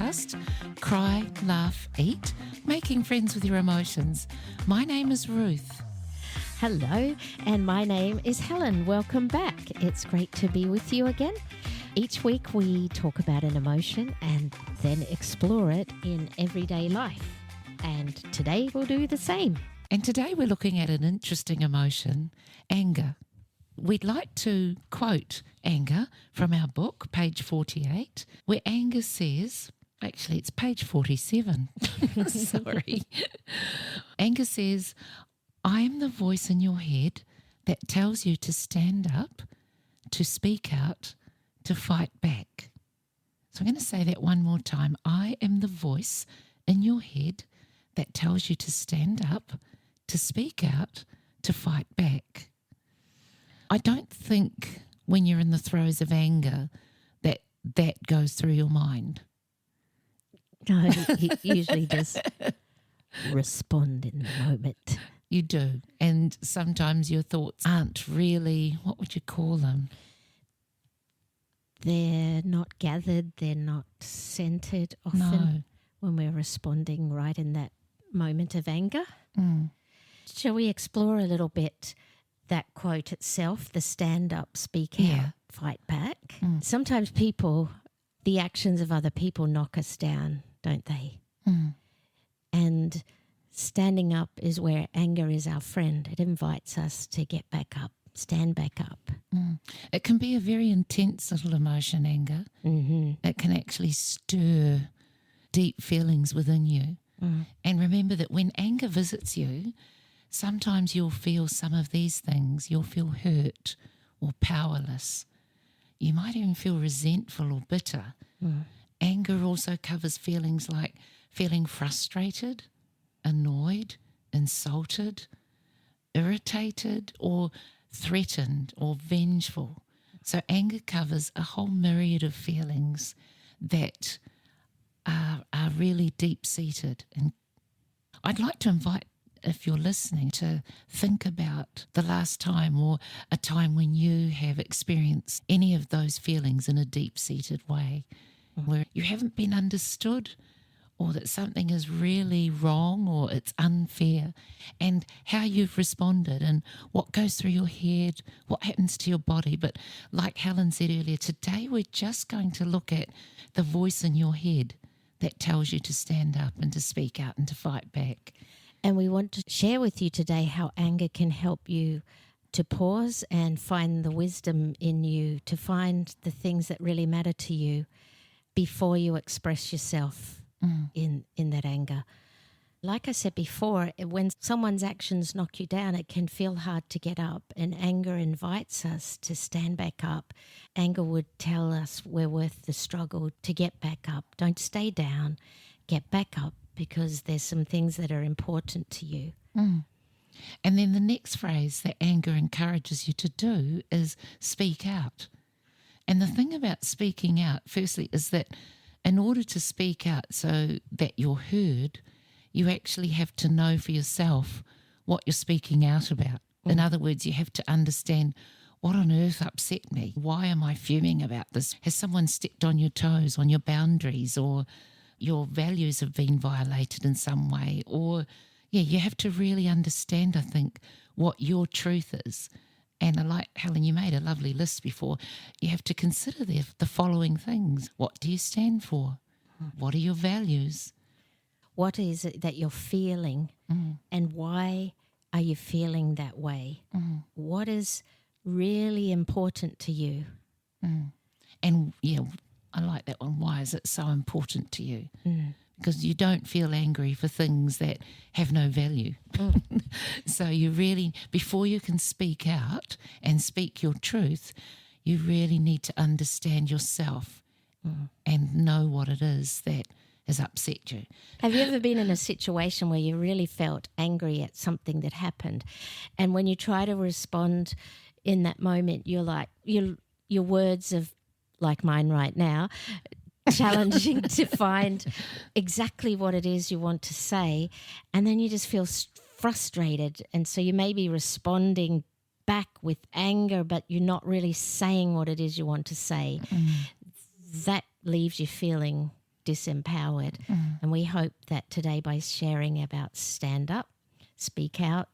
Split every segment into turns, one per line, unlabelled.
podcast, Cry, Laugh, Eat, Making Friends with Your Emotions. My name is Ruth.
Hello, and my name is Helen. Welcome back. It's great to be with you again. Each week we talk about an emotion and then explore it in everyday life. And today we'll do the same.
And today we're looking at an interesting emotion, anger. We'd like to quote anger from our book, page 48, where anger says, actually it's page 47, sorry. Anger says, I am the voice in your head that tells you to stand up, to speak out, to fight back. So I'm going to say that one more time. I am the voice in your head that tells you to stand up, to speak out, to fight back. I don't think when you're in the throes of anger that goes through your mind.
No, he usually just respond in the moment.
You do. And sometimes your thoughts aren't really, what would you call them?
They're not gathered, they're not centered often
No.
when we're responding right in that moment of anger.
Mm.
Shall we explore a little bit that quote itself, the stand up, speak
Yeah.
out, fight back?
Mm.
Sometimes the actions of other people knock us down, don't they?
Mm.
And standing up is where anger is our friend. It invites us to get back up, stand back up.
Mm. It can be a very intense little emotion, anger.
Mm-hmm.
It can actually stir deep feelings within you.
Mm.
And remember that when anger visits you, sometimes you'll feel some of these things. You'll feel hurt or powerless. You might even feel resentful or bitter.
Mm.
Anger also covers feelings like feeling frustrated, annoyed, insulted, irritated, or threatened or vengeful. So anger covers a whole myriad of feelings that are really deep-seated. And I'd like to invite, if you're listening, to think about the last time or a time when you have experienced any of those feelings in a deep-seated way, where you haven't been understood, or that something is really wrong or it's unfair, and how you've responded and what goes through your head, what happens to your body. But like Helen said earlier, today we're just going to look at the voice in your head that tells you to stand up and to speak out and to fight back.
And we want to share with you today how anger can help you to pause and find the wisdom in you, to find the things that really matter to you before you express yourself in that anger. Like I said before, when someone's actions knock you down, it can feel hard to get up, and anger invites us to stand back up. Anger would tell us we're worth the struggle to get back up. Don't stay down, get back up, because there's some things that are important to you.
Mm. And then the next phrase that anger encourages you to do is speak out. And the thing about speaking out, firstly, is that in order to speak out so that you're heard, you actually have to know for yourself what you're speaking out about. In other words, you have to understand, what on earth upset me? Why am I fuming about this? Has someone stepped on your toes, on your boundaries, or your values have been violated in some way? Or, you have to really understand, I think, what your truth is. And like Helen, you made a lovely list before. You have to consider the following things. What do you stand for? What are your values?
What is it that you're feeling, and why are you feeling that way? What is really important to you?
And, I like that one. Why is it so important to you? Because you don't feel angry for things that have no value. So you really, before you can speak out and speak your truth, you really need to understand yourself and know what it is that has upset you.
Have you ever been in a situation where you really felt angry at something that happened, and when you try to respond in that moment, you're like, your words of, like mine right now, challenging to find exactly what it is you want to say, and then you just feel frustrated, and so you may be responding back with anger, but you're not really saying what it is you want to say. That leaves you feeling disempowered. And we hope that today, by sharing about stand up, speak out,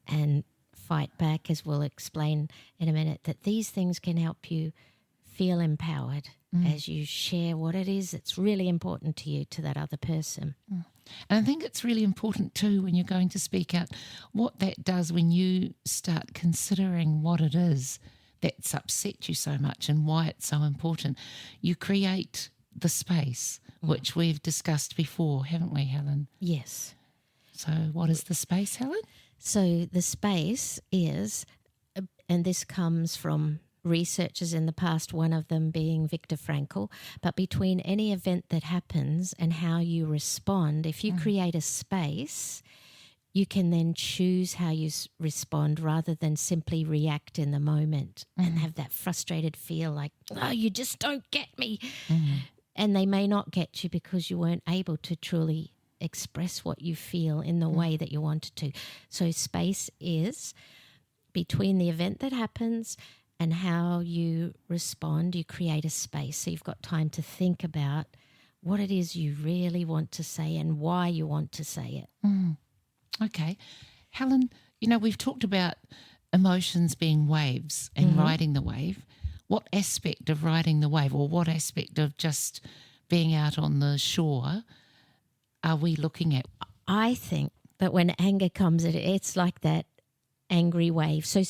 and fight back, as we'll explain in a minute, that these things can help you feel empowered as you share what it is that's really important to you to that other person.
And I think it's really important too, when you're going to speak out, what that does when you start considering what it is that's upset you so much and why it's so important. You create the space, which we've discussed before, haven't we, Helen?
Yes.
So what is the space, Helen?
So the space is, and this comes from researchers in the past, one of them being Viktor Frankl, but between any event that happens and how you respond, if you create a space, you can then choose how you respond rather than simply react in the moment and have that frustrated feel like, oh, you just don't get me. And they may not get you because you weren't able to truly express what you feel in the way that you wanted to. So space is between the event that happens and how you respond. You create a space. So you've got time to think about what it is you really want to say and why you want to say it.
Okay. Helen, we've talked about emotions being waves and riding the wave. What aspect of riding the wave, or what aspect of just being out on the shore, are we looking at?
I think that when anger comes, it's like that angry wave. So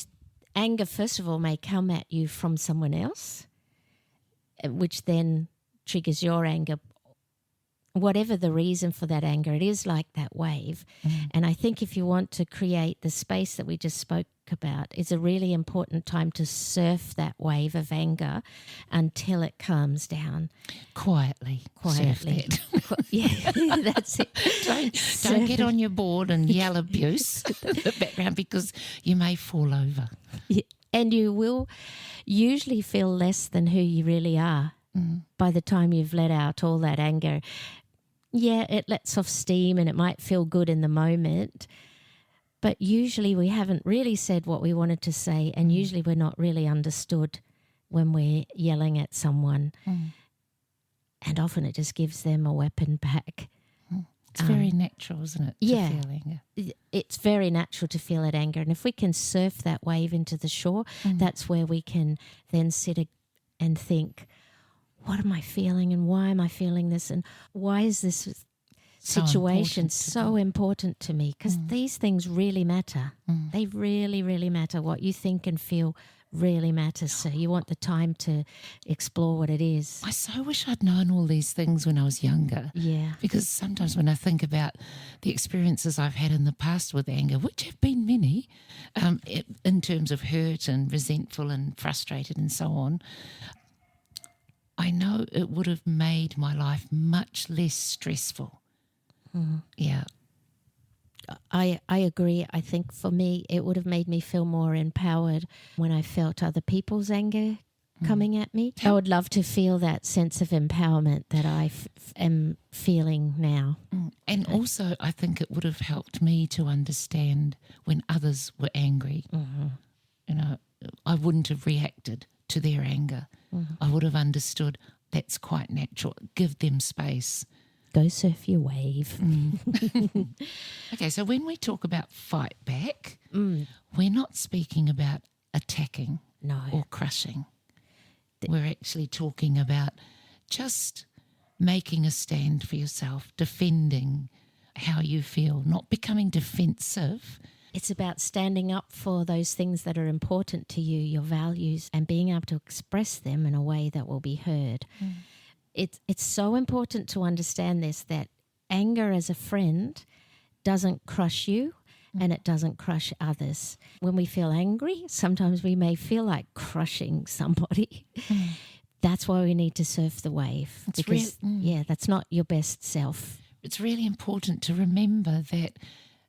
anger, first of all, may come at you from someone else, which then triggers your anger. Whatever the reason for that anger, it is like that wave. And I think if you want to create the space that we just spoke about, it's a really important time to surf that wave of anger until it calms down.
Quietly. Surf it.
Yeah, that's it.
Don't get on your board and yell abuse in the background, because you may fall over.
Yeah. And you will usually feel less than who you really are by the time you've let out all that anger. Yeah, it lets off steam and it might feel good in the moment, but usually we haven't really said what we wanted to say, and usually we're not really understood when we're yelling at someone. And often it just gives them a weapon back.
It's very natural, isn't it, to feel anger?
It's very natural to feel that anger. And if we can surf that wave into the shore, that's where we can then sit and think, what am I feeling and why am I feeling this, and why is this situation so important to me? Because these things really matter. They really, really matter. What you think and feel really matters. So you want the time to explore what it is.
I so wish I'd known all these things when I was younger.
Yeah.
Because sometimes when I think about the experiences I've had in the past with anger, which have been many, in terms of hurt and resentful and frustrated and so on, I know it would have made my life much less stressful. Yeah.
I agree. I think for me, it would have made me feel more empowered when I felt other people's anger coming at me. I would love to feel that sense of empowerment that I am feeling now.
And also, I think it would have helped me to understand when others were angry. I wouldn't have reacted to their anger. I would have understood that's quite natural. Give them space.
Go surf your wave.
Okay, so when we talk about fight back, we're not speaking about attacking or crushing. We're actually talking about just making a stand for yourself, defending how you feel, not becoming defensive.
It's about standing up for those things that are important to you, your values, and being able to express them in a way that will be heard. It's so important to understand this, that anger as a friend doesn't crush you and it doesn't crush others. When we feel angry, sometimes we may feel like crushing somebody. That's why we need to surf the wave. Because that's not your best self.
It's really important to remember that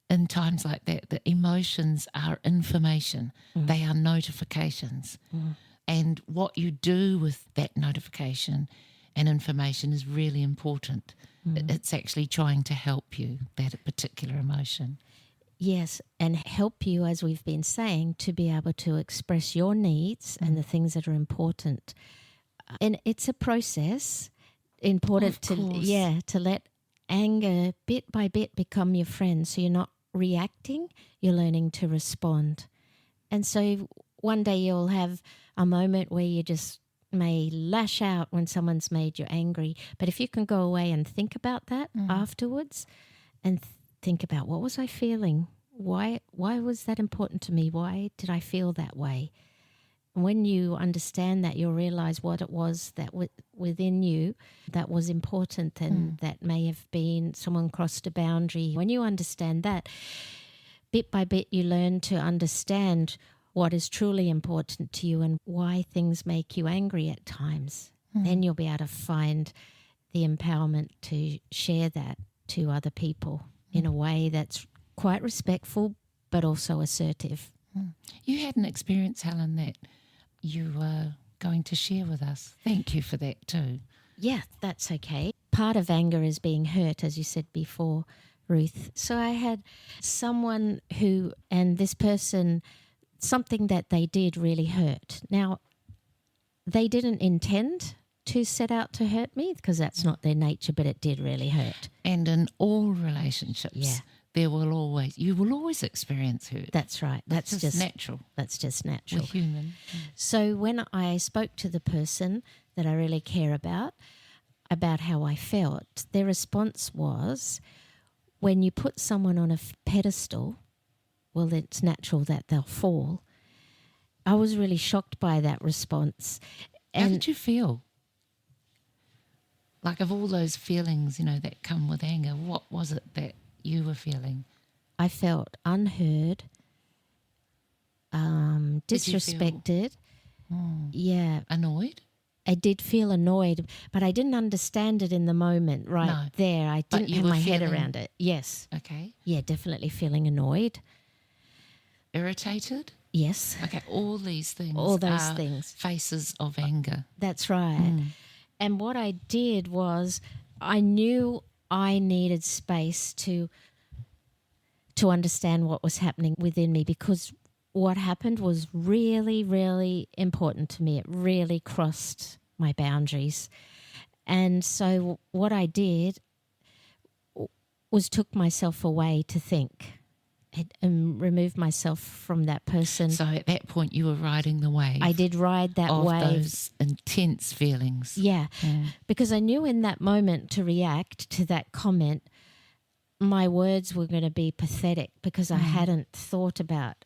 in times like that, the emotions are information. They are notifications. And what you do with that notification and information is really important. It's actually trying to help you, that particular emotion.
Yes, and help you, as we've been saying, to be able to express your needs and the things that are important. And it's a process. important
Of course.
to let anger bit by bit become your friend. So you're not reacting, you're learning to respond. And so one day you'll have a moment where you just may lash out when someone's made you angry. But if you can go away and think about that afterwards and think about, what was I feeling? Why was that important to me? Why did I feel that way? When you understand that, you'll realize what it was that within you that was important, and that may have been someone crossed a boundary. When you understand that, bit by bit you learn to understand what is truly important to you and why things make you angry at times. Then you'll be able to find the empowerment to share that to other people in a way that's quite respectful but also assertive.
You had an experience, Helen, that you were going to share with us. Thank you for that too.
Yeah, that's okay. Part of anger is being hurt, as you said before, Ruth. So I had someone who, and this person, something that they did really hurt. Now, they didn't intend to set out to hurt me because that's not their nature, but it did really hurt.
And in all relationships, you will always experience hurt.
That's right. That's just
natural.
That's just natural.
We're human.
So when I spoke to the person that I really care about how I felt, their response was, when you put someone on a pedestal, well, it's natural that they'll fall. I was really shocked by that response.
How did you feel? Like, of all those feelings, that come with anger, what was it that you were feeling?
I felt unheard, disrespected. Yeah.
Annoyed?
I did feel annoyed, but I didn't understand it in the moment there. I didn't have my head around it. Yes.
Okay.
Yeah, definitely feeling annoyed.
Irritated?
Yes.
Okay, all these things.
All those
are
things.
Faces of anger.
That's right. And what I did was I knew I needed space to understand what was happening within me, because what happened was really, really important to me. It really crossed my boundaries. And so what I did was took myself away to think and remove myself from that person.
So at that point you were riding the wave.
I did ride that
of
wave.
Those intense feelings.
Yeah, because I knew in that moment to react to that comment, my words were going to be pathetic because I hadn't thought about,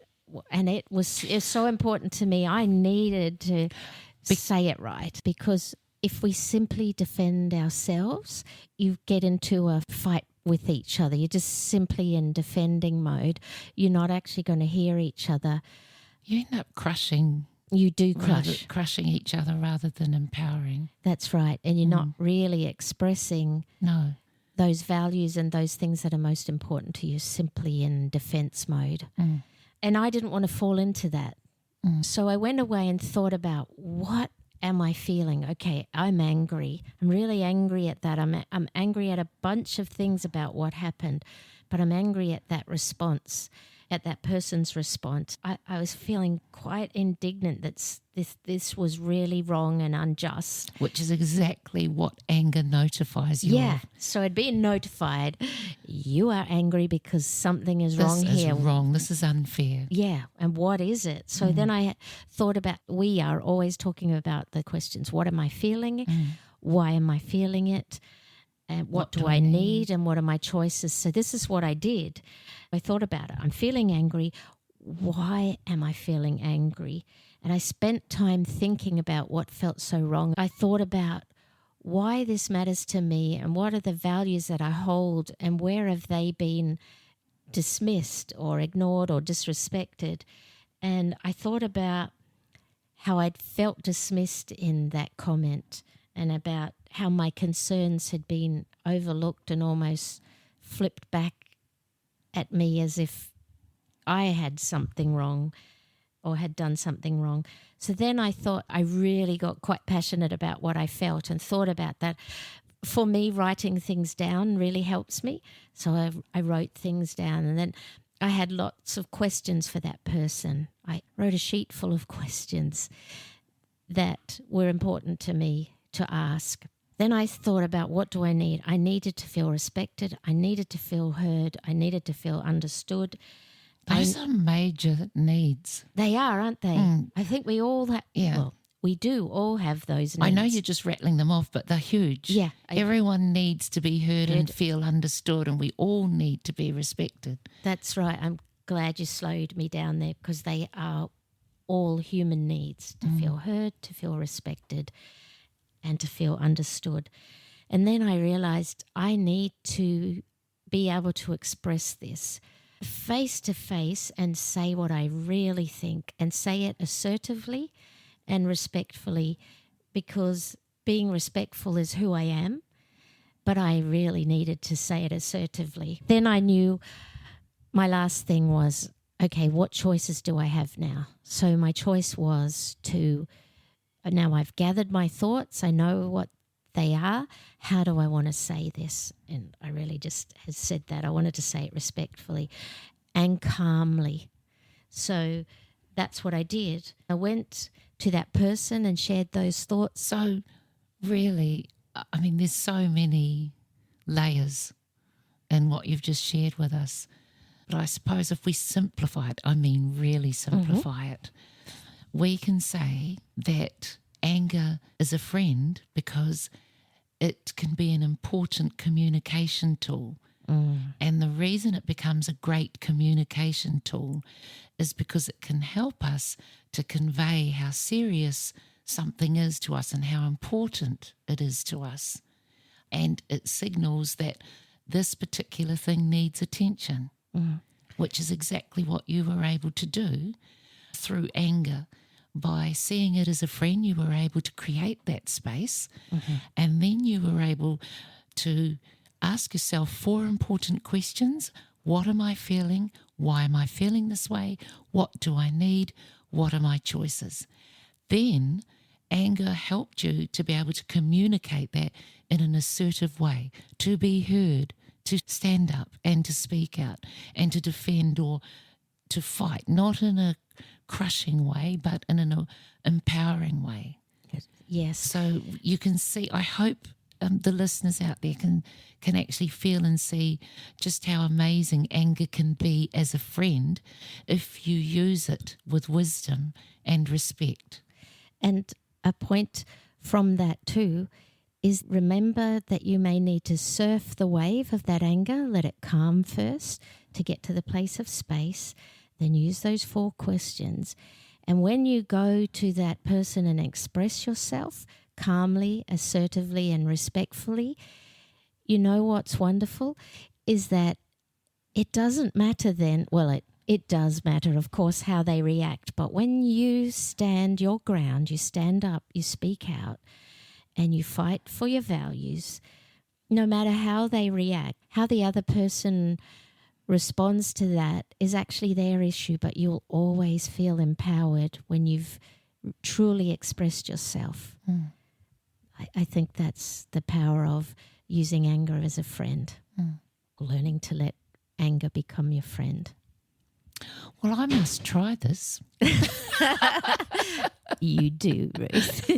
and it was so important to me. I needed to say it right, because if we simply defend ourselves, you get into a fight with each other. You're just simply in defending mode. You're not actually going to hear each other.
You end up crushing.
You do crush.
Crushing each other rather than empowering.
That's right. And you're not really expressing those values and those things that are most important to you, simply in defense mode. And I didn't want to fall into that. So I went away and thought about, what am I feeling? Okay, I'm angry. I'm really angry at that. I'm angry at a bunch of things about what happened, but I'm angry at that response, at that person's response. I was feeling quite indignant that this was really wrong and unjust.
Which is exactly what anger notifies you of.
So I'd been notified, you are angry because something is wrong here.
This is wrong. This is unfair.
Yeah, and what is it? So then I thought about, we are always talking about the questions. What am I feeling? Why am I feeling it? And what do I need? And what are my choices? So this is what I did. I thought about it. I'm feeling angry. Why am I feeling angry? And I spent time thinking about what felt so wrong. I thought about why this matters to me and what are the values that I hold and where have they been dismissed or ignored or disrespected. And I thought about how I'd felt dismissed in that comment and about how my concerns had been overlooked and almost flipped back at me as if I had something wrong or had done something wrong. So then I thought, I really got quite passionate about what I felt and thought about that. For me, writing things down really helps me. So I wrote things down, and then I had lots of questions for that person. I wrote a sheet full of questions that were important to me to ask. Then I thought about, what do I need? I needed to feel respected. I needed to feel heard. I needed to feel understood.
Those are major needs.
They are, aren't they? I think we all have.
Yeah.
Well, we do all have those needs.
I know you're just rattling them off, but they're huge.
Yeah.
Everyone needs to be heard and feel understood, and we all need to be respected.
That's right. I'm glad you slowed me down there, because they are all human needs, to feel heard, to feel respected, and to feel understood. And then I realized I need to be able to express this face to face and say what I really think, and say it assertively and respectfully, because being respectful is who I am, but I really needed to say it assertively. Then I knew my last thing was, okay, what choices do I have now? So my choice was to, now I've gathered my thoughts, I know what they are, how do I want to say this? And I really just had said that. I wanted to say it respectfully and calmly. So that's what I did. I went to that person and shared those thoughts.
So really, I mean, there's so many layers in what you've just shared with us. But I suppose if we simplify it, I mean really simplify it, we can say that anger is a friend because it can be an important communication tool. And the reason it becomes a great communication tool is because it can help us to convey how serious something is to us and how important it is to us. And it signals that this particular thing needs attention, which is exactly what you were able to do through anger. By seeing it as a friend, you were able to create that space, and then you were able to ask yourself 4 important questions. What am I feeling? Why am I feeling this way? What do I need? What are my choices? Then anger helped you to be able to communicate that in an assertive way, to be heard, to stand up and to speak out and to defend or to fight, not in a crushing way, but in an empowering way.
Yes.
So you can see, I hope the listeners out there can actually feel and see just how amazing anger can be as a friend if you use it with wisdom and respect.
And a point from that too is, remember that you may need to surf the wave of that anger, let it calm first to get to the place of space, then use those 4 questions. And when you go to that person and express yourself calmly, assertively, and respectfully, you know what's wonderful is that it doesn't matter then, well, it does matter, of course, how they react. But when you stand your ground, you stand up, you speak out, and you fight for your values, no matter how they react, how the other person responds to that is actually their issue, but you'll always feel empowered when you've truly expressed yourself. I think that's the power of using anger as a friend, learning to let anger become your friend.
Well, I must try this.
You do, Ruth.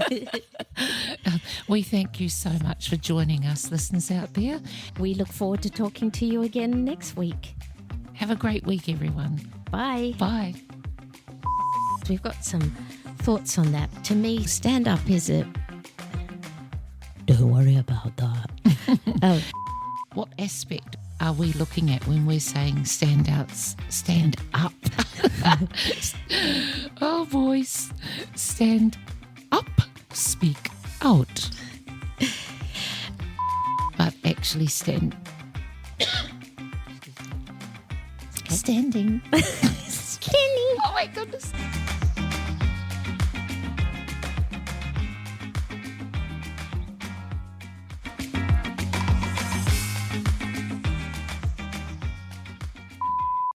We thank you so much for joining us, listeners out there.
We look forward to talking to you again next week.
Have a great week, everyone.
Bye.
Bye.
We've got some thoughts on that. To me, stand up is a... Don't worry about that. Oh.
What aspect are we looking at when we're saying stand up? Oh, boys, stand up, speak out. But actually standing.
Standing.
Oh, my goodness.